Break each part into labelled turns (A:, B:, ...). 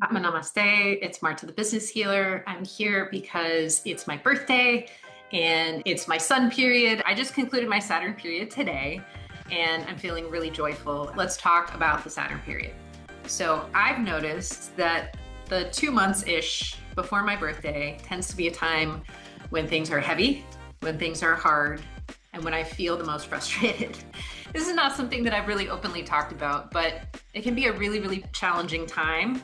A: Atma Namaste. It's Marta the Business Healer. I'm here because it's my birthday and it's my sun period. I just concluded my Saturn period today and I'm feeling really joyful. Let's talk about the Saturn period. So I've noticed that the 2 months-ish before my birthday tends to be a time when things are heavy, when things are hard, and when I feel the most frustrated. This is not something that I've really openly talked about, but it can be a really, really challenging time.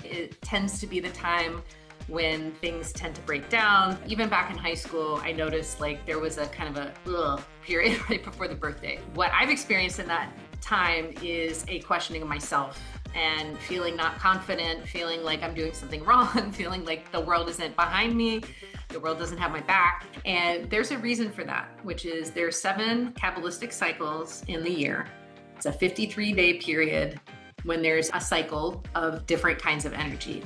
A: It tends to be the time when things tend to break down. Even back in high school, I noticed like there was a kind of a period right before the birthday. What I've experienced in that time is a questioning of myself and feeling not confident, feeling like I'm doing something wrong, feeling like the world isn't behind me, the world doesn't have my back. And there's a reason for that, which is there's 7 Kabbalistic cycles in the year. It's a 53-day period when there's a cycle of different kinds of energy.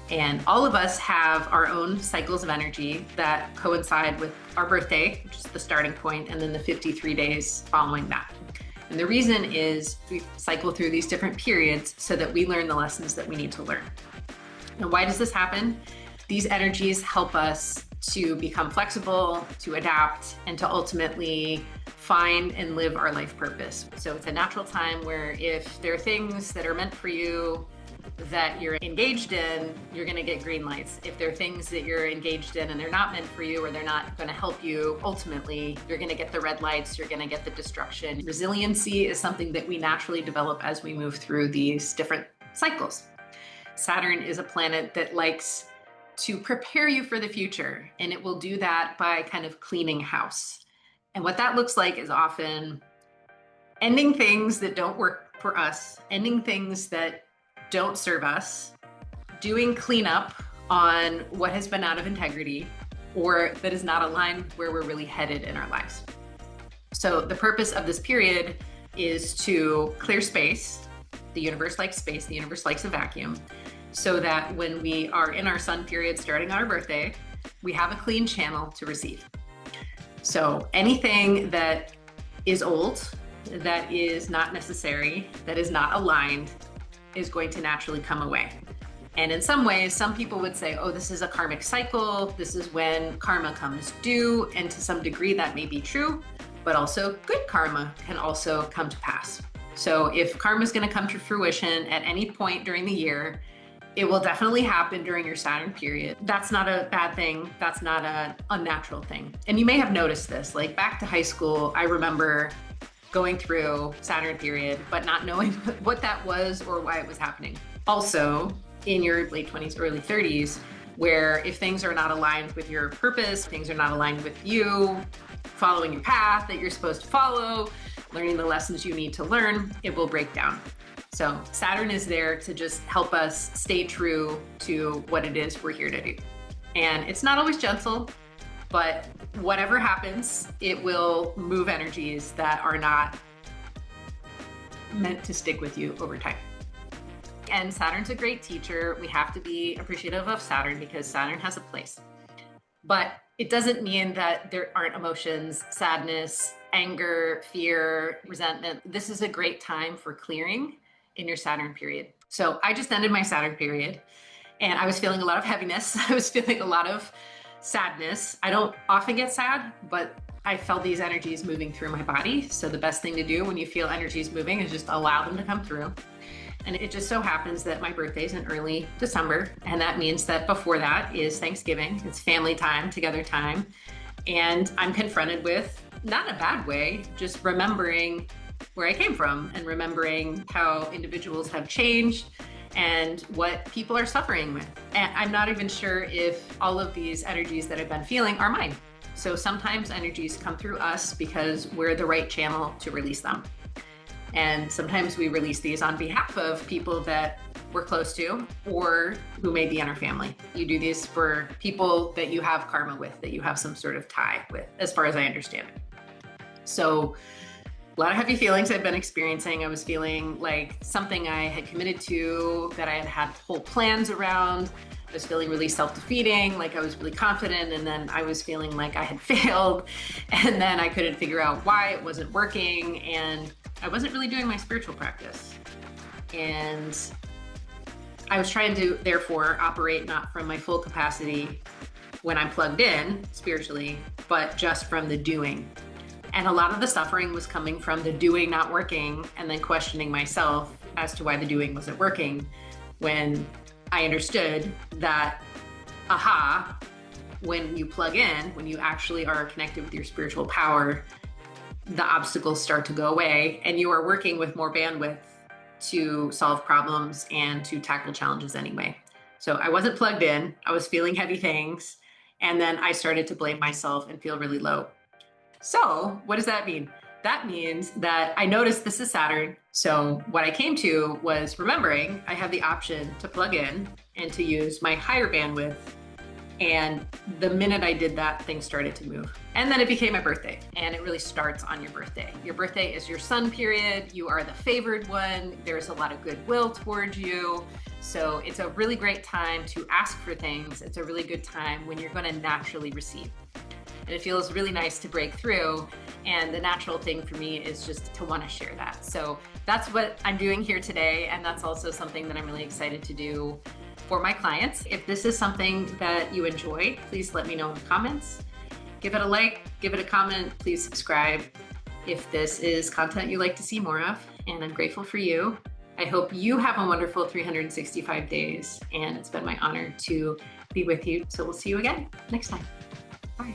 A: And all of us have our own cycles of energy that coincide with our birthday, which is the starting point, and then the 53 days following that. And the reason is we cycle through these different periods so that we learn the lessons that we need to learn. And why does this happen? These energies help us to become flexible, to adapt, and to ultimately find and live our life purpose. So it's a natural time where if there are things that are meant for you that you're engaged in, you're going to get green lights. If there are things that you're engaged in and they're not meant for you or they're not going to help you, ultimately, you're going to get the red lights, you're going to get the destruction. Resiliency is something that we naturally develop as we move through these different cycles. Saturn is a planet that likes to prepare you for the future, and it will do that by kind of cleaning house. And what that looks like is often ending things that don't work for us, ending things that don't serve us, doing cleanup on what has been out of integrity or that is not aligned where we're really headed in our lives. So the purpose of this period is to clear space. The universe likes space, the universe likes a vacuum, so that when we are in our sun period starting on our birthday, we have a clean channel to receive. So anything that is old, that is not necessary, that is not aligned, is going to naturally come away. And in some ways, some people would say, oh, this is a karmic cycle. This is when karma comes due. And to some degree, that may be true, but also good karma can also come to pass. So if karma is going to come to fruition at any point during the year, it will definitely happen during your Saturn period. That's not a bad thing. That's not an unnatural thing. And you may have noticed this, like back to high school, I remember going through Saturn period, but not knowing what that was or why it was happening. Also, in your late 20s, early 30s, where if things are not aligned with your purpose, things are not aligned with you, following your path that you're supposed to follow, learning the lessons you need to learn, it will break down. So Saturn is there to just help us stay true to what it is we're here to do. And it's not always gentle, but whatever happens, it will move energies that are not meant to stick with you over time. And Saturn's a great teacher. We have to be appreciative of Saturn because Saturn has a place. But it doesn't mean that there aren't emotions, sadness, anger, fear, resentment. This is a great time for clearing in your Saturn period. So I just ended my Saturn period and I was feeling a lot of heaviness. I was feeling a lot of sadness. I don't often get sad, but I felt these energies moving through my body. So the best thing to do when you feel energies moving is just allow them to come through. And it just so happens that my birthday is in early December. And that means that before that is Thanksgiving. It's family time, together time. And I'm confronted with, not in a bad way, just remembering where I came from and remembering how individuals have changed and what people are suffering with. And I'm not even sure if all of these energies that I've been feeling are mine. So sometimes energies come through us because we're the right channel to release them. And sometimes we release these on behalf of people that we're close to or who may be in our family. You do these for people that you have karma with, that you have some sort of tie with, as far as I understand it. So a lot of heavy feelings I've been experiencing. I was feeling like something I had committed to, that I had had whole plans around. I was feeling really self-defeating, like I was really confident, and then I was feeling like I had failed, and then I couldn't figure out why it wasn't working, and I wasn't really doing my spiritual practice. And I was trying to therefore operate not from my full capacity when I'm plugged in spiritually, but just from the doing. And a lot of the suffering was coming from the doing not working, and then questioning myself as to why the doing wasn't working, when I understood that, aha, when you plug in, when you actually are connected with your spiritual power, the obstacles start to go away and you are working with more bandwidth to solve problems and to tackle challenges anyway. So I wasn't plugged in, I was feeling heavy things, and then I started to blame myself and feel really low. So what does that mean? That means that I noticed this is Saturn. So what I came to was remembering I have the option to plug in and to use my higher bandwidth. And the minute I did that, things started to move. And then it became my birthday. And it really starts on your birthday. Your birthday is your sun period. You are the favored one. There's a lot of goodwill towards you. So it's a really great time to ask for things. It's a really good time when you're going to naturally receive. And it feels really nice to break through. And the natural thing for me is just to want to share that. So that's what I'm doing here today. And that's also something that I'm really excited to do for my clients. If this is something that you enjoy, please let me know in the comments. Give it a like, give it a comment, please subscribe if this is content you like to see more of. And I'm grateful for you. I hope you have a wonderful 365 days. And it's been my honor to be with you. So we'll see you again next time. Bye.